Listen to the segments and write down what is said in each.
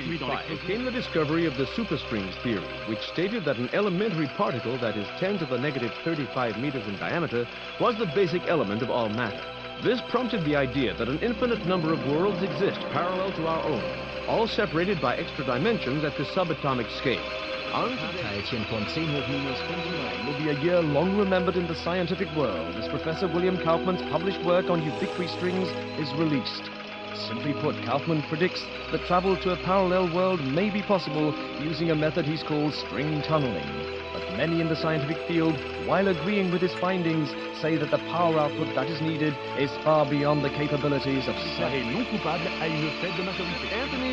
1885 came the discovery of the superstrings theory, which stated that an elementary particle that is 10 to the negative 35 meters in diameter was the basic element of all matter. This prompted the idea that an infinite number of worlds exist parallel to our own, all separated by extra dimensions at the subatomic scale. Will be a year long remembered in the scientific world as Professor William Kaufman's published work on ubiquitary strings is released. Simply put, Kaufman predicts that travel to a parallel world may be possible using a method he's called string tunneling. But many in the scientific field, while agreeing with his findings, say that the power output that is needed is far beyond the capabilities of Anthony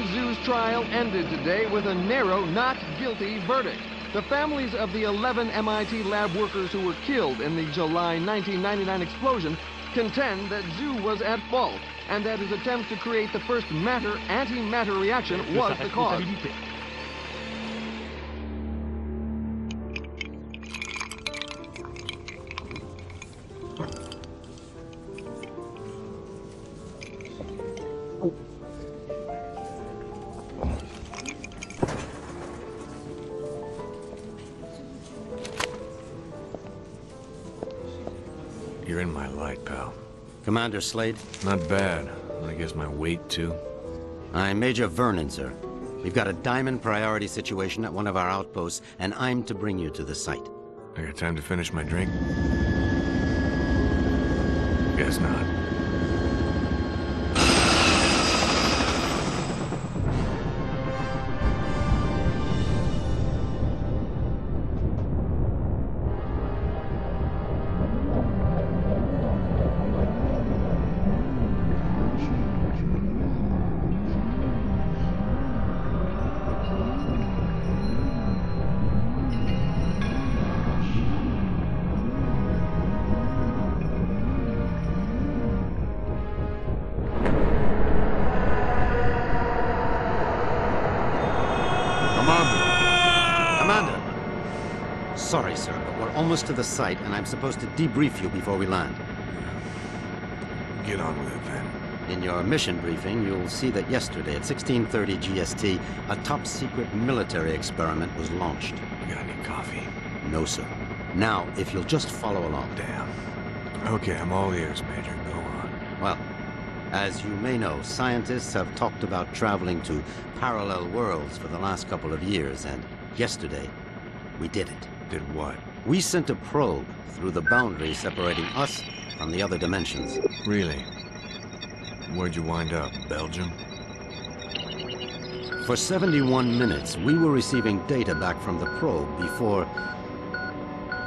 Zhu's trial ended today with a narrow not guilty verdict. The families of the 11 MIT lab workers who were killed in the July 1999 explosion contend that Zhu was at fault and that his attempt to create the first matter-antimatter reaction was the cause. You're in my light, pal. Commander Slade? Not bad. I guess my weight, too. I'm Major Vernon, sir. We've got a diamond priority situation at one of our outposts, and I'm to bring you to the site. I got time to finish my drink? Guess not. Sorry, sir, but we're almost to the site, and I'm supposed to debrief you before we land. Get on with it, then. In your mission briefing, you'll see that yesterday at 16:30 GST, a top-secret military experiment was launched. You got any coffee? No, sir. Now, if you'll just follow along. Damn. Okay, I'm all ears, Major. Go on. Well, as you may know, scientists have talked about traveling to parallel worlds for the last couple of years, and yesterday, we did it. Did what? We sent a probe through the boundary separating us from the other dimensions. Really? Where'd you wind up? Belgium? For 71 minutes, we were receiving data back from the probe before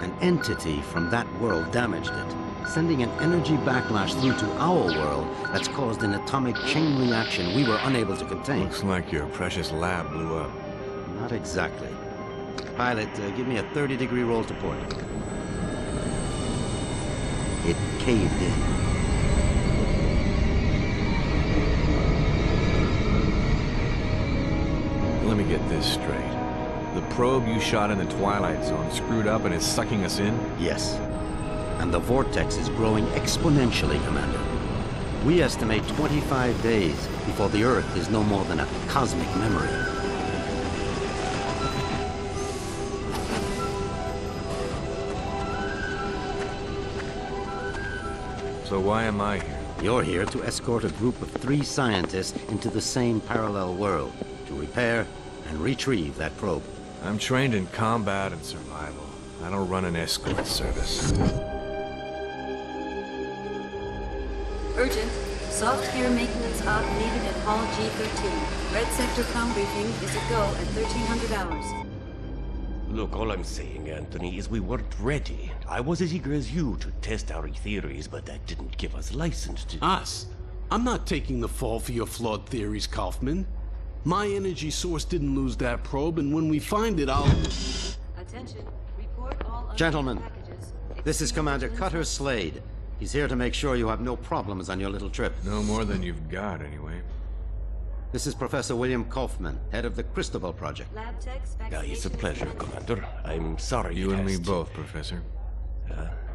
an entity from that world damaged it, sending an energy backlash through to our world that's caused an atomic chain reaction we were unable to contain. Looks like your precious lab blew up. Not exactly. Pilot, give me a 30-degree roll to port. It caved in. Let me get this straight. The probe you shot in the Twilight Zone screwed up and is sucking us in? Yes. And the vortex is growing exponentially, Commander. We estimate 25 days before the Earth is no more than a cosmic memory. So why am I here? You're here to escort a group of 3 scientists into the same parallel world to repair and retrieve that probe. I'm trained in combat and survival. I don't run an escort service. Urgent. Soft gear maintenance op needed at Hall G13. Red Sector comm briefing is a go at 1300 hours. Look, all I'm saying, Anthony, is we weren't ready. I was as eager as you to test our theories, but that didn't give us license to... Us? I'm not taking the fall for your flawed theories, Kaufman. My energy source didn't lose that probe, and when we find it, I'll... Attention. Report all Gentlemen, packages. this is Commander Cutter Slade. He's here to make sure you have no problems on your little trip. No more than you've got, anyway. This is Professor William Kaufman, head of the Cristobal Project. Lab techs, It's a pleasure, Commander. I'm sorry You and me asked. both, Professor.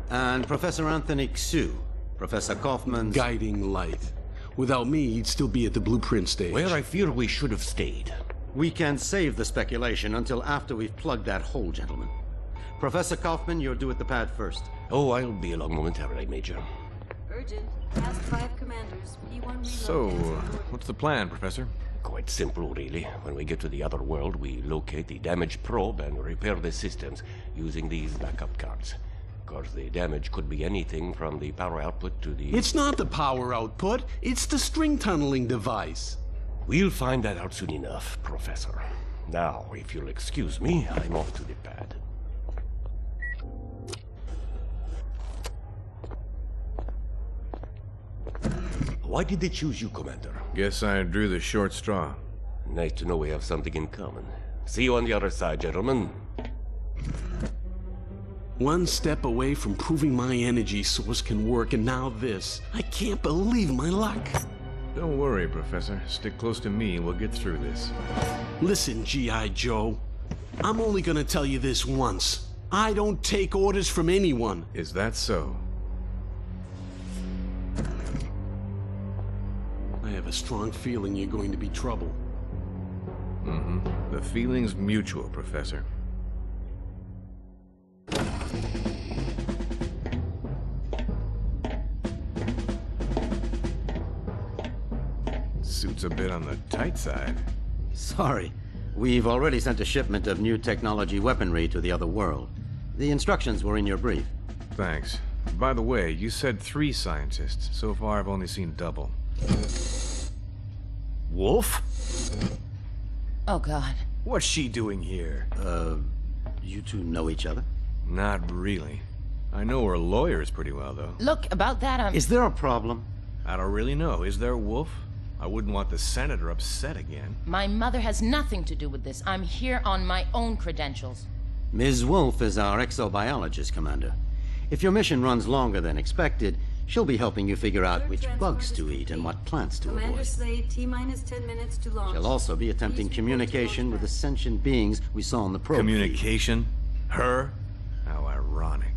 And Professor Anthony Xu, Professor Kaufman's... guiding light. Without me, he'd still be at the blueprint stage. Where I fear we should have stayed. We can save the speculation until after we've plugged that hole, gentlemen. Professor Kaufman, you're due at the pad first. Oh, I'll be along momentarily, Major. Urgent. Past 5 commanders. P1 reload. So, what's the plan, Professor? Quite simple, really. When we get to the other world, we locate the damaged probe and repair the systems using these backup cards. Of course, the damage could be anything from the power output to the... It's not the power output, it's the string tunneling device. We'll find that out soon enough, Professor. Now, if you'll excuse me, I'm off to the pad. Why did they choose you, Commander? Guess I drew the short straw. Nice to know we have something in common. See you on the other side, gentlemen. One step away from proving my energy source can work, and now this. I can't believe my luck. Don't worry, Professor. Stick close to me, we'll get through this. Listen, G.I. Joe. I'm only gonna tell you this once. I don't take orders from anyone. Is that so? I have a strong feeling you're going to be trouble. The feeling's mutual, Professor. Suit's a bit on the tight side. Sorry. We've already sent a shipment of new technology weaponry to the other world. The instructions were in your brief. Thanks. By the way, you said 3 scientists. So far, I've only seen double. Wolf? Oh, God. What's she doing here? You two know each other? Not really. I know her lawyers pretty well, though. Look, about that, Is there a problem? I don't really know. Is there, Wolf? I wouldn't want the Senator upset again. My mother has nothing to do with this. I'm here on my own credentials. Ms. Wolf is our exobiologist, Commander. If your mission runs longer than expected, she'll be helping you figure out which bugs to eat and what plants to Commander avoid. Slade, T-minus 10 minutes to launch. She'll also be attempting Please report to communication with the launch sentient beings we saw on the probe feed. Communication? Her? How ironic.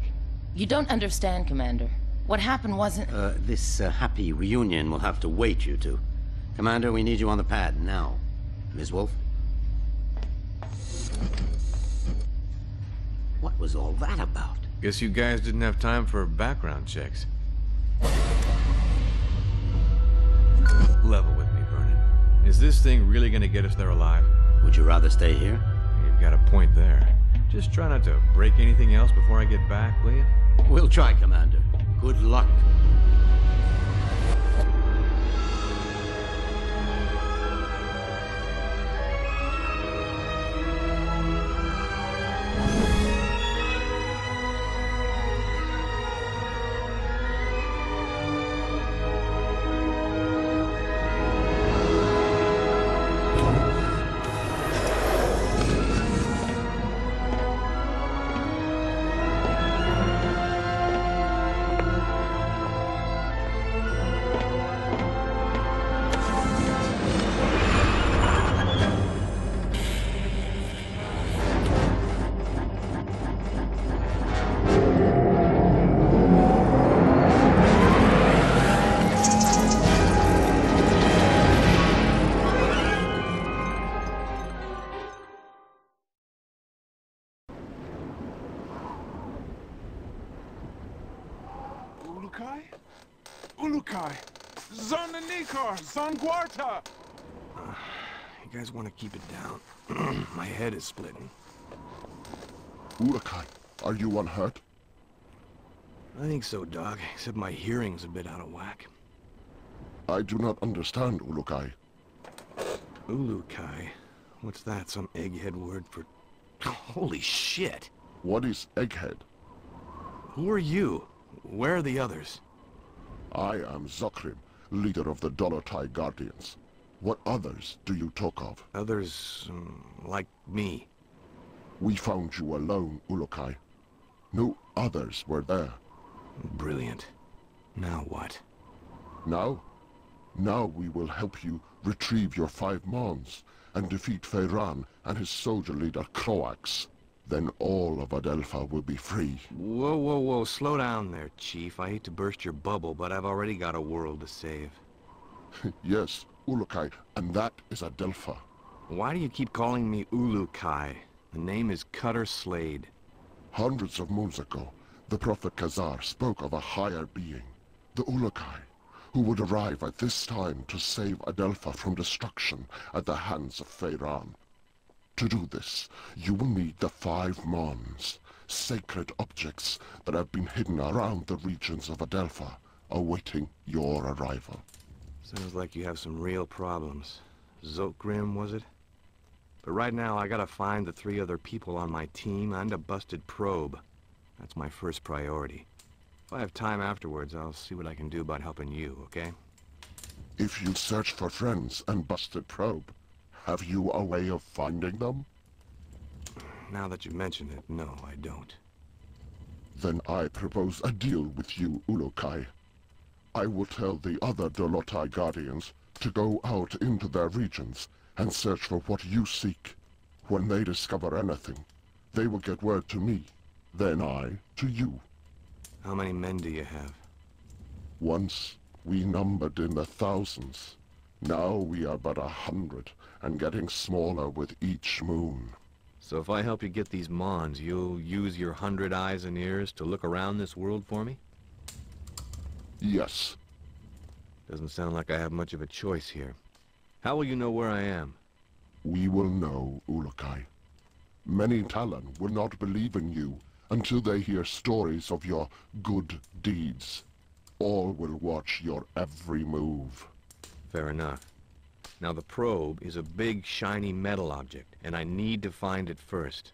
You don't understand, Commander. What happened wasn't... This happy reunion will have to wait, you two. Commander, we need you on the pad now. Ms. Wolf? What was all that about? Guess you guys didn't have time for background checks. Level with me, Vernon. Is this thing really gonna get us there alive? Would you rather stay here? You've got a point there. Just try not to break anything else before I get back, will you? We'll try, Commander. Good luck. Ulukai! Zonanikar! Zonguarta! You guys want to keep it down? My head is splitting. Ulukai, are you unhurt? I think so, Doc, except my hearing's a bit out of whack. I do not understand, Ulukai. Ulukai? What's that, some egghead word for... Holy shit! What is Egghead? Who are you? Where are the others? I am Zokrim, leader of the Dolotai Guardians. What others do you talk of? Others, like me. We found you alone, Ulukai. No others were there. Brilliant. Now what? Now? Now we will help you retrieve your 5 Mons and defeat Feyran and his soldier leader Croax. Then all of Adelpha will be free. Whoa, whoa, whoa, slow down there, Chief. I hate to burst your bubble, but I've already got a world to save. Yes, Ulukai, and that is Adelpha. Why do you keep calling me Ulukai? The name is Cutter Slade. Hundreds of moons ago, the Prophet Khazar spoke of a higher being, the Ulukai, who would arrive at this time to save Adelpha from destruction at the hands of Feyran. To do this, you will need the 5 Mons, sacred objects that have been hidden around the regions of Adelpha, awaiting your arrival. Sounds like you have some real problems. Zotgrim, was it? But right now, I gotta find the 3 other people on my team and a busted probe. That's my first priority. If I have time afterwards, I'll see what I can do about helping you, okay? If you search for friends and busted probe, have you a way of finding them? Now that you mention it, no, I don't. Then I propose a deal with you, Ulukai. I will tell the other Dolotai Guardians to go out into their regions and search for what you seek. When they discover anything, they will get word to me, then I to you. How many men do you have? Once we numbered in the thousands. Now we are but 100, and getting smaller with each moon. So if I help you get these Mons, you'll use your 100 eyes and ears to look around this world for me? Yes. Doesn't sound like I have much of a choice here. How will you know where I am? We will know, Ulukai. Many Talon will not believe in you until they hear stories of your good deeds. All will watch your every move. Fair enough. Now the probe is a big, shiny metal object, and I need to find it first.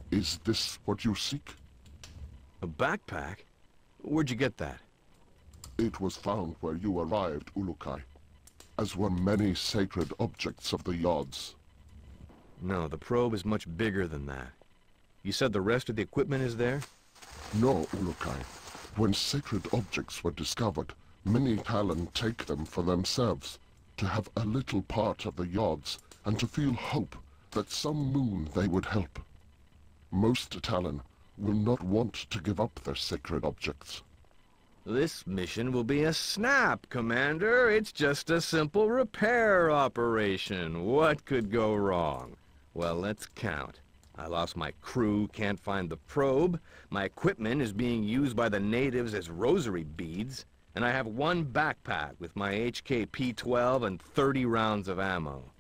Is this what you seek? A backpack? Where'd you get that? It was found where you arrived, Ulukai, as were many sacred objects of the Yods. No, the probe is much bigger than that. You said the rest of the equipment is there? No, Ulukai. When sacred objects were discovered, many Talon take them for themselves, to have a little part of the Yods, and to feel hope that some moon they would help. Most Talon will not want to give up their sacred objects. This mission will be a snap, Commander. It's just a simple repair operation. What could go wrong? Well, let's count. I lost my crew, can't find the probe. My equipment is being used by the natives as rosary beads. And I have 1 backpack with my HK P-12 and 30 rounds of ammo.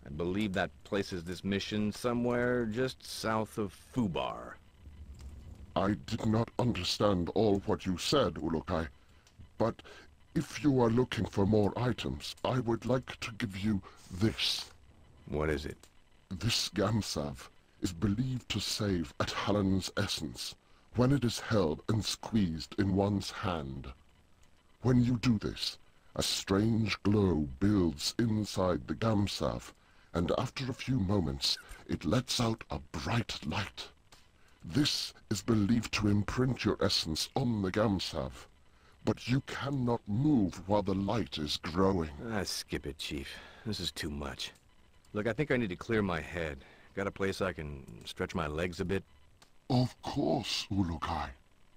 I believe that places this mission somewhere just south of Fubar. I did not understand all what you said, Ulukai, but if you are looking for more items, I would like to give you this. What is it? This Gamsav is believed to save a Talon's essence when it is held and squeezed in one's hand. When you do this, a strange glow builds inside the Gamsav, and after a few moments, it lets out a bright light. This is believed to imprint your essence on the Gamsav, but you cannot move while the light is growing. Skip it, Chief. This is too much. Look, I think I need to clear my head. Got a place I can stretch my legs a bit? Of course, Ulukai.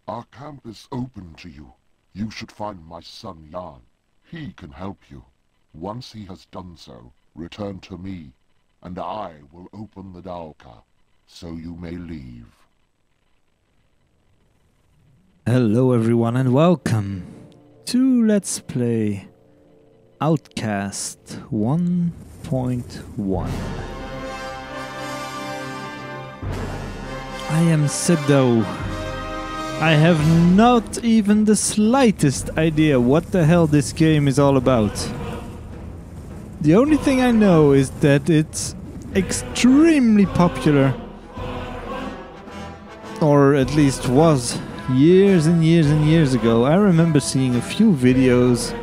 Our camp is open to you. You should find my son Jan. He can help you. Once he has done so, return to me, and I will open the Dalka, so you may leave. Hello everyone and welcome to Let's Play Outcast 1.1. I am Sedo. I have not even the slightest idea what the hell this game is all about. The only thing I know is that it's extremely popular, or at least was years and years and years ago. I remember seeing a few videos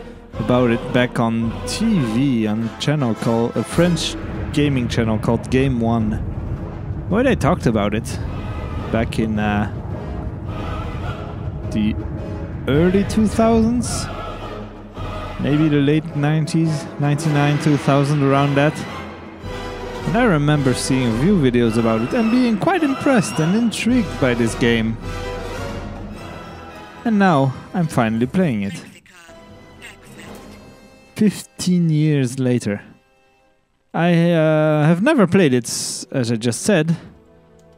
about it back on TV on a channel called a French gaming channel called Game One, where they talked about it back in the early 2000s, maybe the late 90s, 99, 2000, around that. And I remember seeing a few videos about it and being quite impressed and intrigued by this game. And now I'm finally playing it. 15 years later. I have never played it, as I just said.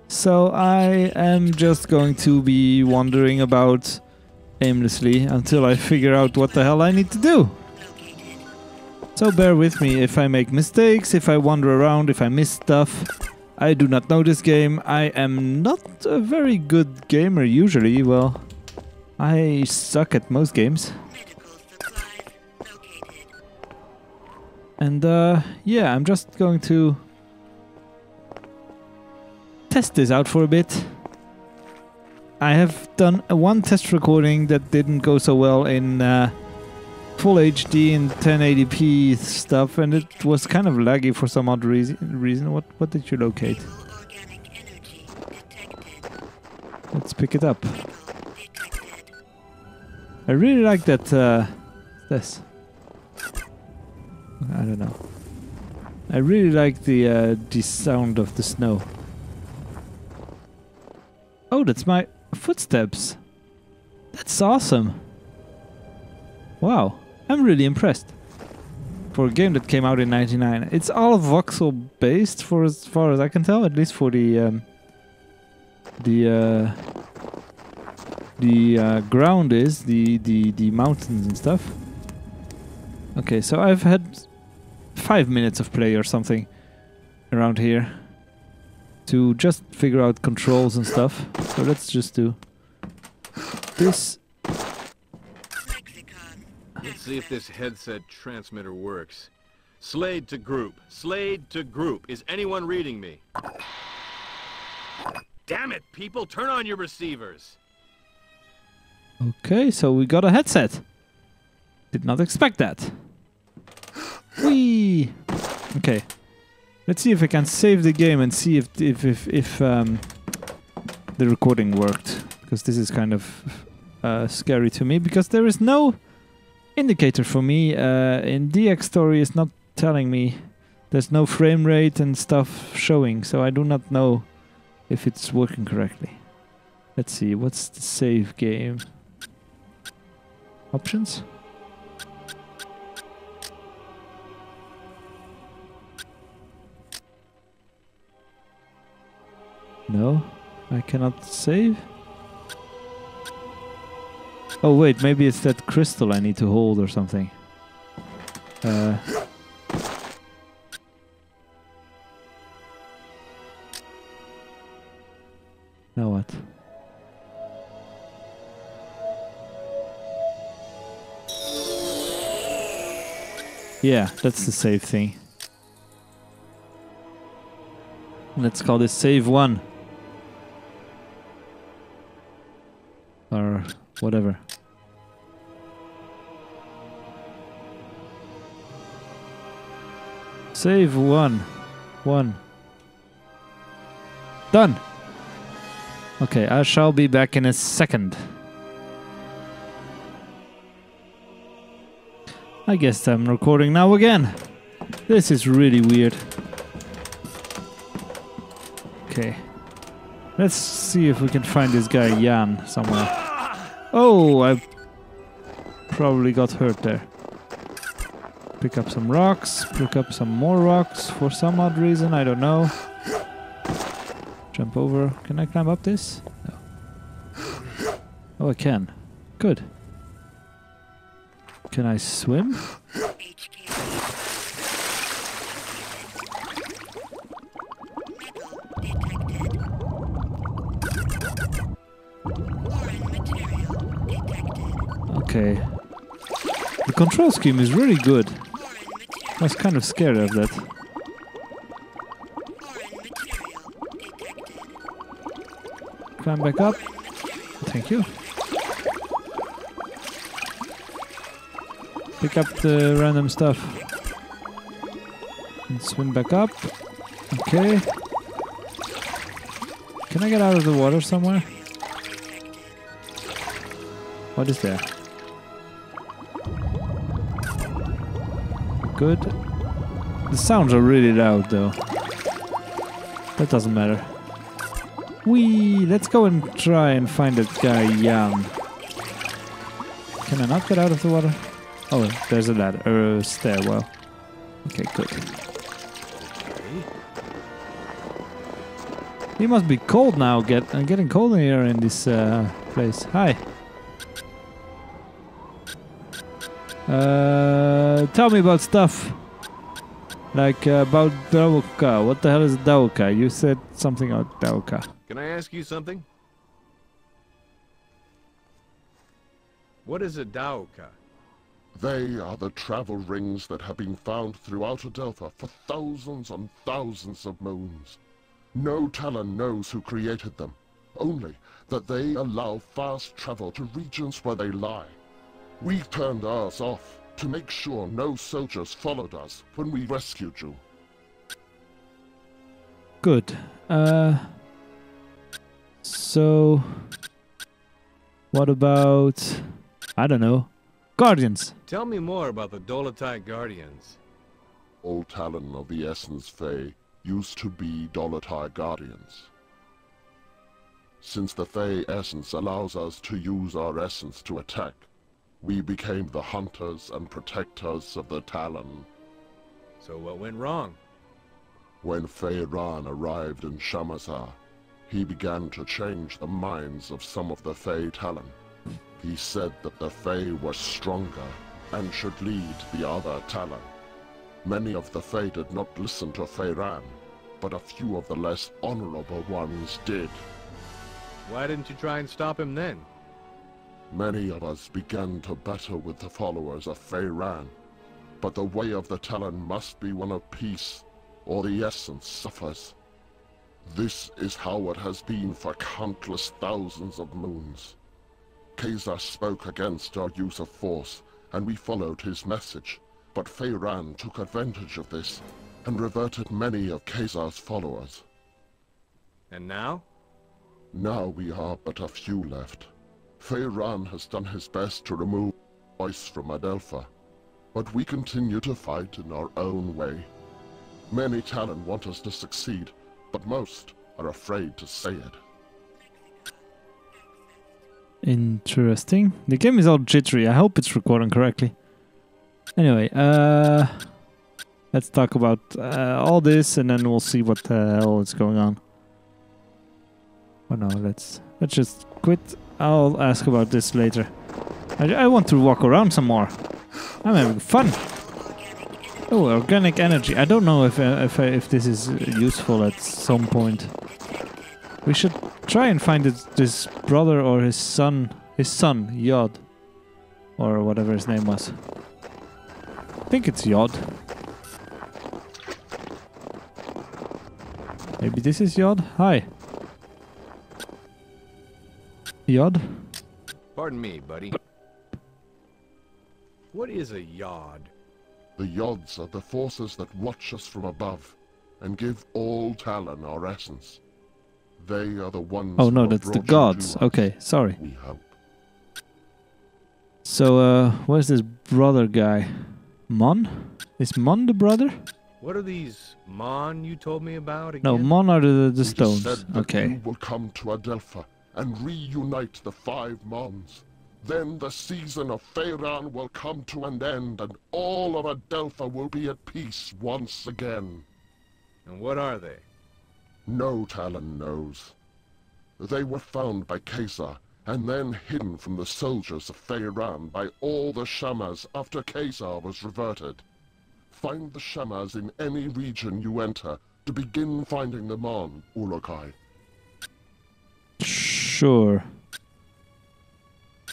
So I am just going to be wandering about aimlessly until I figure out what the hell I need to do. So bear with me if I make mistakes, if I wander around, if I miss stuff. I do not know this game. I am not a very good gamer usually. Well, I suck at most games. And yeah, I'm just going to test this out for a bit. I have done one test recording that didn't go so well in full HD and 1080p stuff, and it was kind of laggy for some odd reason. What did you locate? Let's pick it up. I really like that. This. I don't know. I really like the sound of the snow. Oh, that's my footsteps. That's awesome. Wow, I'm really impressed. For a game that came out in '99, it's all voxel based, for as far as I can tell, at least for the ground is the mountains and stuff. Okay, so I've had 5 minutes of play or something around here to just figure out controls and stuff. So let's just do this. Let's see if this headset transmitter works. Slade to group. Slade to group. Is anyone reading me? Damn it, people! Turn on your receivers! Okay, so we got a headset. Did not expect that. Whee! Okay. Let's see if I can save the game and see if the recording worked. Because this is kind of scary to me, because there is no indicator for me. In DX Story is not telling me. There's no frame rate and stuff showing, so I do not know if it's working correctly. Let's see, what's the save game? Options? No, I cannot save. Oh wait, maybe it's that crystal I need to hold or something. Now what? Yeah, that's the save thing. Let's call this save 1. Or whatever. Save 1. 1. Done! Okay, I shall be back in a second. I guess I'm recording now again. This is really weird. Okay. Let's see if we can find this guy Jan somewhere. Oh, I probably got hurt there. Pick up some rocks, pick up some more rocks for some odd reason, I don't know. Jump over. Can I climb up this? No. Oh, I can. Good. Can I swim? Okay. The control scheme is really good. I was kind of scared of that. Climb back up. Thank you. Pick up the random stuff. And swim back up. Okay. Can I get out of the water somewhere? What is there? Good. The sounds are really loud though. That doesn't matter. Whee! Let's go and try and find that guy Jan. Can I not get out of the water? Oh, there's a ladder, or a stairwell. Okay, good. He must be cold now. Getting cold in here in this place. Hi. Tell me about stuff. Like about Daoka. What the hell is Daoka? You said something about Daoka. Can I ask you something? What is a Daoka? They are the travel rings that have been found throughout Adelpha for thousands and thousands of moons. No Talon knows who created them, only that they allow fast travel to regions where they lie. We turned ours off to make sure no soldiers followed us when we rescued you. Good. So what about, I don't know, Guardians? Tell me more about the Dolotai Guardians. All Talon of the Essence Fae used to be Dolotai Guardians. Since the Fae Essence allows us to use our essence to attack, we became the hunters and protectors of the Talon. So what went wrong? When Feyran arrived in Shamazar, he began to change the minds of some of the Fae Talon. He said that the Fae were stronger and should lead the other Talon. Many of the Fae did not listen to Feyran, but a few of the less honorable ones did. Why didn't you try and stop him then? Many of us began to battle with the followers of Feyran, but the way of the Talon must be one of peace, or the essence suffers. This is how it has been for countless thousands of moons. Khazar spoke against our use of force, and we followed his message, but Feyran took advantage of this, and reverted many of Khazar's followers. And now? Now we are but a few left. Feyran has done his best to remove voice from Adelpha, but we continue to fight in our own way. Many Talon want us to succeed, but most are afraid to say it. Interesting. The game is all jittery. I hope it's recording correctly. Anyway, let's talk about all this, and then we'll see what the hell is going on. Oh no, let's just quit. I'll ask about this later. I want to walk around some more. I'm having fun. Oh, organic energy. I don't know if this is useful at some point. We should try and find this brother or his son, Yod, or whatever his name was. I think it's Yod. Maybe this is Yod. Hi. Yod? Pardon me, buddy. What is a Yod? The Yods are the forces that watch us from above, and give all Talon our essence. They are the ones. Oh no, that's the gods. Okay, sorry. We hope. So, where's this brother guy? Mon? Is Mon the brother? What are these Mon you told me about again? No, Mon are the stones. It is said that okay. you will come to Adelpha and reunite the 5 Mons. Then the season of Feyran will come to an end, and all of Adelpha will be at peace once again. And what are they? No Talon knows. They were found by Khazar, and then hidden from the soldiers of Feyran by all the Shamas after Khazar was reverted. Find the Shamas in any region you enter to begin finding them on, Ulokai. Sure.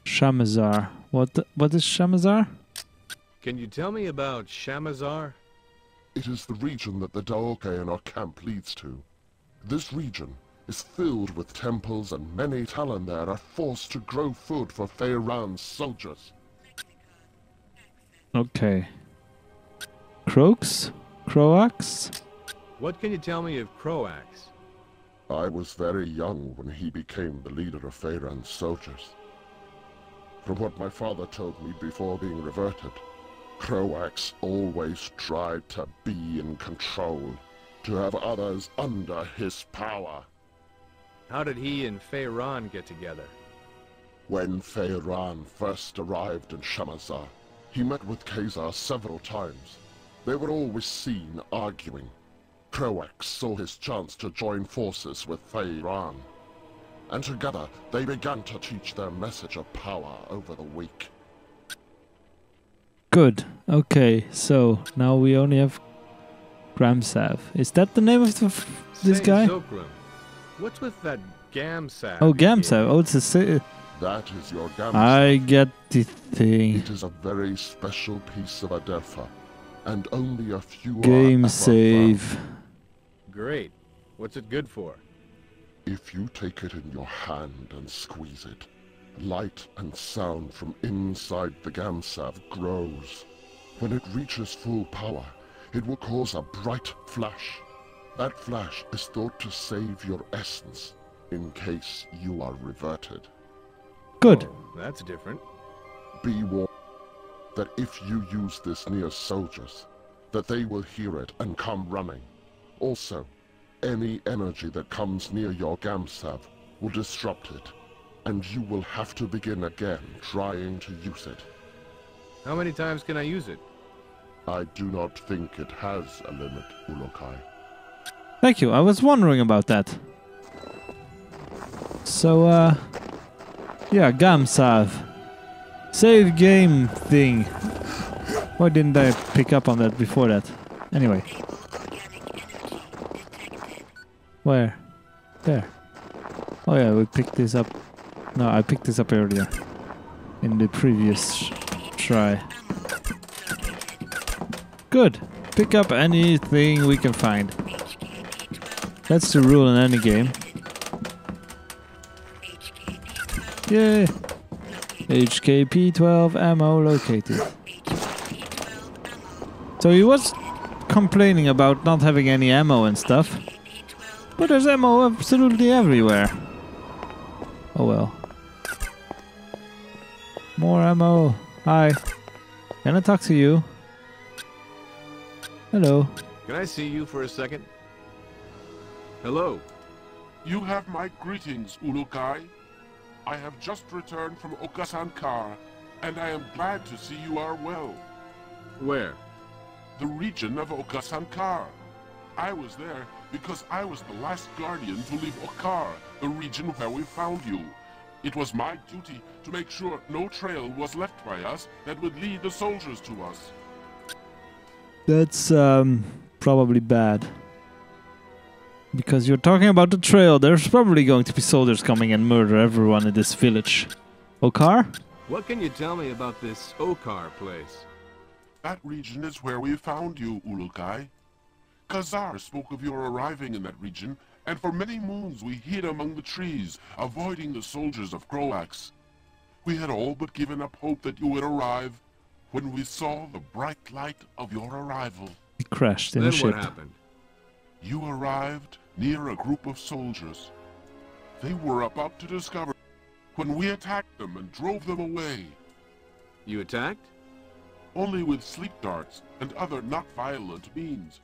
Shamazar. What is Shamazar? Can you tell me about Shamazar? It is the region that the Daoke in our camp leads to. This region is filled with temples, and many Talon there are forced to grow food for Feyran's soldiers. Okay. Croaks? Croax? What can you tell me of Croax? I was very young when he became the leader of Feyran's soldiers. From what my father told me before being reverted, Croax always tried to be in control, to have others under his power. How did he and Feyran get together? When Feyran first arrived in Shamazar, he met with Khazar several times. They were always seen arguing. Croax saw his chance to join forces with Feyran, and together they began to teach their message of power over the weak. Good. Okay, so now we only have Gramsav. Is that the name of this guy? Zokram. What's with that Gamsav? Oh, Gamsav. Oh, it's a... That is your Gamsav. I get the thing. It is a very special piece of Adelpha, and only a few Game are save. Great. What's it good for? If you take it in your hand and squeeze it, light and sound from inside the Gamsav grows. When it reaches full power, it will cause a bright flash. That flash is thought to save your essence, in case you are reverted. Good. Oh, that's different. Be warned that if you use this near soldiers, that they will hear it and come running. Also, any energy that comes near your Gamsav will disrupt it, and you will have to begin again trying to use it. How many times can I use it? I do not think it has a limit, Ulokai. Thank you. I was wondering about that. So, yeah, Gamsav. Save game thing. Why didn't I pick up on that before that? Anyway. Where? There. Oh yeah, we picked this up. No, I picked this up earlier. In the previous try. Good. Pick up anything we can find. That's the rule in any game. Yay! HKP-12 ammo located. So he was complaining about not having any ammo and stuff. But there's ammo absolutely everywhere. Oh well. More ammo. Hi. Can I talk to you? Hello. Can I see you for a second? Hello. You have my greetings, Ulokai. I have just returned from Okasankar, and I am glad to see you are well. Where? The region of Okasankar. I was there because I was the last guardian to leave Okar, the region where we found you. It was my duty to make sure no trail was left by us that would lead the soldiers to us. That's probably bad. Because you're talking about the trail, there's probably going to be soldiers coming and murder everyone in this village. Okar? What can you tell me about this Okar place? That region is where we found you, Ulokai. Khazar spoke of your arriving in that region, and for many moons we hid among the trees, avoiding the soldiers of Croax. We had all but given up hope that you would arrive when we saw the bright light of your arrival. He crashed in a ship. Then what happened? You arrived near a group of soldiers. They were about to discover when we attacked them and drove them away. You attacked? Only with sleep darts and other not violent means.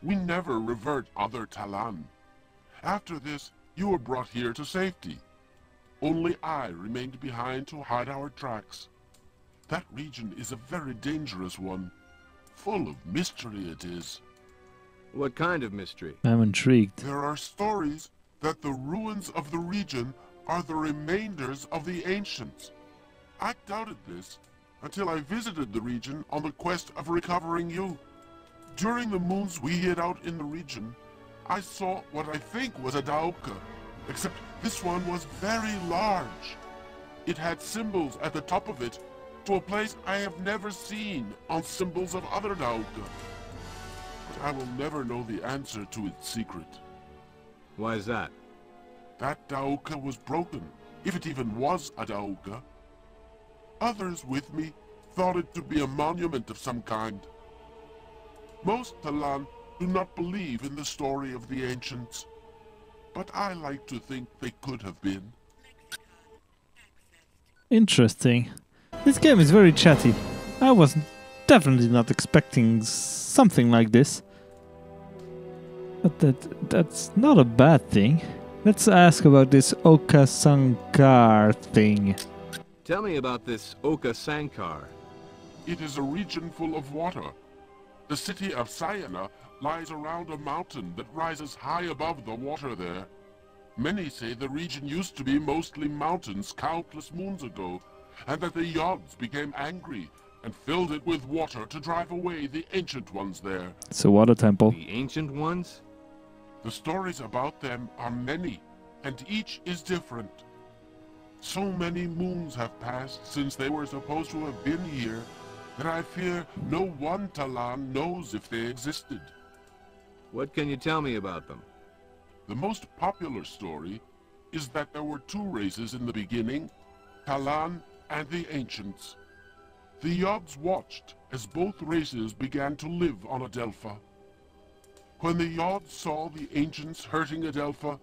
We never revert other Talan. After this, you were brought here to safety. Only I remained behind to hide our tracks. That region is a very dangerous one. Full of mystery it is. What kind of mystery? I'm intrigued. There are stories that the ruins of the region are the remainders of the ancients. I doubted this until I visited the region on the quest of recovering you. During the moons we hid out in the region, I saw what I think was a Dauka, except this one was very large. It had symbols at the top of it to a place I have never seen on symbols of other Dauka. But I will never know the answer to its secret. Why is that? That Dauka was broken, if it even was a Dauka. Others with me thought it to be a monument of some kind. Most Talan do not believe in the story of the ancients, but I like to think they could have been. Interesting. This game is very chatty. I was definitely not expecting something like this. But that's not a bad thing. Let's ask about this Okasankar thing. Tell me about this Okasankar. It is a region full of water. The city of Siena lies around a mountain that rises high above the water there. Many say the region used to be mostly mountains countless moons ago, and that the Yods became angry and filled it with water to drive away the ancient ones there. It's a water temple. The ancient ones? The stories about them are many, and each is different. So many moons have passed since they were supposed to have been here that I fear no one Talan knows if they existed. What can you tell me about them? The most popular story is that there were two races in the beginning, Talan and the Ancients. The Yods watched as both races began to live on Adelpha. When the Yods saw the Ancients hurting Adelpha,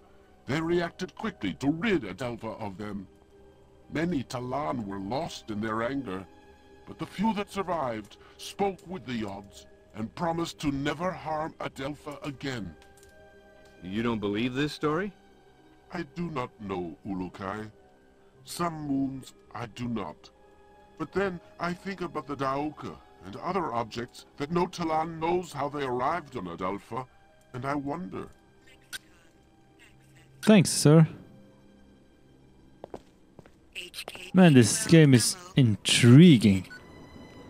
they reacted quickly to rid Adelpha of them. Many Talan were lost in their anger, but the few that survived spoke with the Yods and promised to never harm Adelpha again. You don't believe this story? I do not know, Ulukai. Some moons I do not. But then I think about the Daoka and other objects that no Talan knows how they arrived on Adelpha, and I wonder. Thanks, sir. Man, this game is intriguing.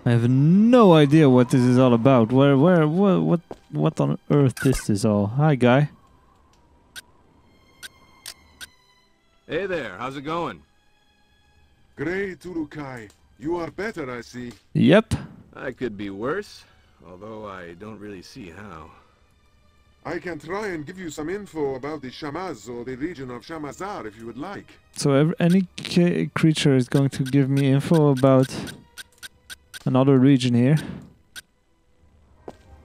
I have no idea what this is all about. What on earth is this all? Hi, guy. Hey there, how's it going? Great, Urukai. You are better, I see. Yep. I could be worse, although I don't really see how. I can try and give you some info about the Shamaz or the region of Shamazar if you would like. So any creature is going to give me info about another region here.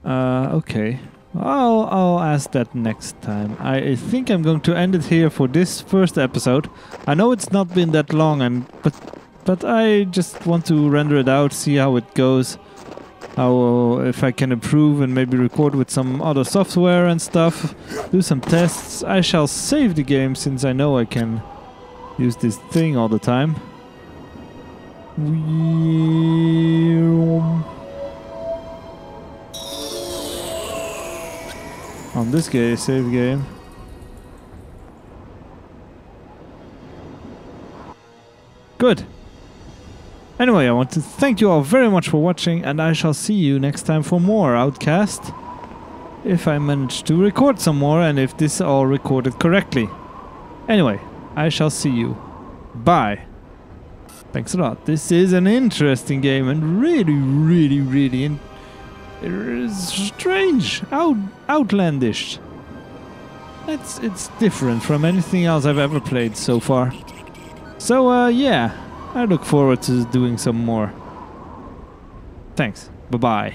Okay. I'll ask that next time. I think I'm going to end it here for this first episode. I know it's not been that long, but I just want to render it out, see how it goes, how if I can improve and maybe record with some other software and stuff, do some tests. I shall save the game since I know I can use this thing all the time. On this save game. Good. Anyway, I want to thank you all very much for watching, and I shall see you next time for more Outcast. If I manage to record some more, and if this all recorded correctly. Anyway, I shall see you. Bye. Thanks a lot. This is an interesting game, and really strange, outlandish. It's different from anything else I've ever played so far. So yeah, I look forward to doing some more. Thanks. Bye-bye.